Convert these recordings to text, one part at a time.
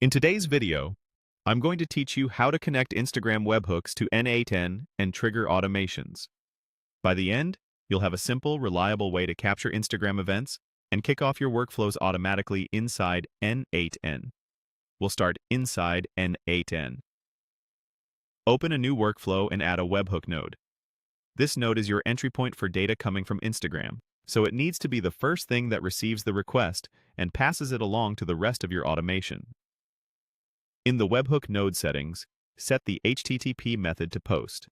In today's video, I'm going to teach you how to connect Instagram webhooks to n8n and trigger automations. By the end, you'll have a simple, reliable way to capture Instagram events and kick off your workflows automatically inside n8n. We'll start inside n8n. Open a new workflow and add a Webhook node. This node is your entry point for data coming from Instagram, so it needs to be the first thing that receives the request and passes it along to the rest of your automation. In the Webhook node settings, set the HTTP method to post.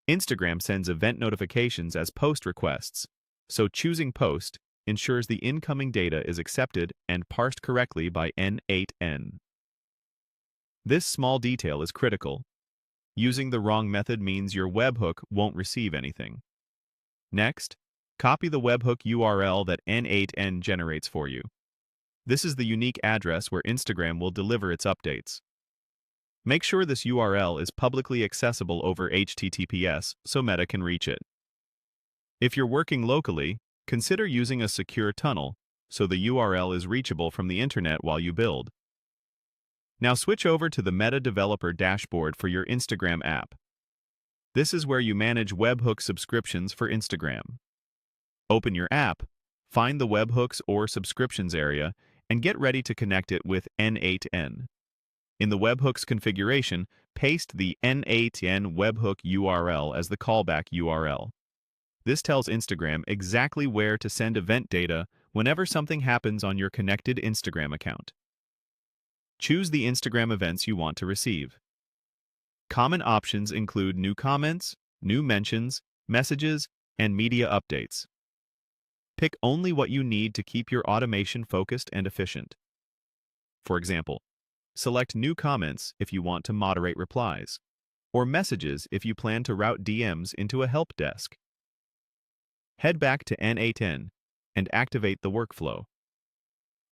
Instagram sends event notifications as post requests, so choosing post ensures the incoming data is accepted and parsed correctly by n8n. This small detail is critical. Using the wrong method means your webhook won't receive anything. Next, copy the Webhook URL that n8n generates for you. This is the unique address where Instagram will deliver its updates. Make sure this URL is publicly accessible over HTTPS so Meta can reach it. If you're working locally, consider using a secure tunnel so the URL is reachable from the internet while you build. Now switch over to the Meta Developer dashboard for your Instagram app. This is where you manage webhook subscriptions for Instagram. Open your app, find the webhooks or subscriptions area, and get ready to connect it with n8n. In the webhooks configuration, paste the n8n webhook URL as the callback URL. This tells Instagram exactly where to send event data whenever something happens on your connected Instagram account. Choose the Instagram events you want to receive. Common options include new comments, new mentions, messages, and media updates. Pick only what you need to keep your automation focused and efficient. For example, select new comments if you want to moderate replies, or messages if you plan to route DMs into a help desk. Head back to n8n and activate the workflow.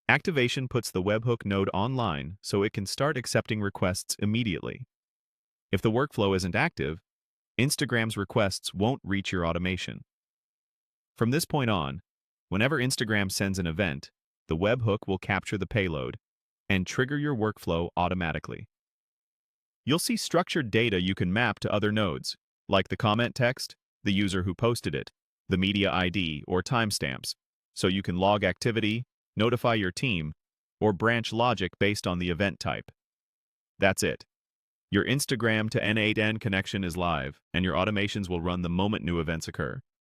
Activation puts the Webhook node online so it can start accepting requests immediately. If the workflow isn't active, Instagram's requests won't reach your automation. From this point on, whenever Instagram sends an event, the webhook will capture the payload and trigger your workflow automatically. You'll see structured data you can map to other nodes, like the comment text, the user who posted it, the media ID, or timestamps, so you can log activity, notify your team, or branch logic based on the event type. That's it. Your Instagram to n8n connection is live, and your automations will run the moment new events occur.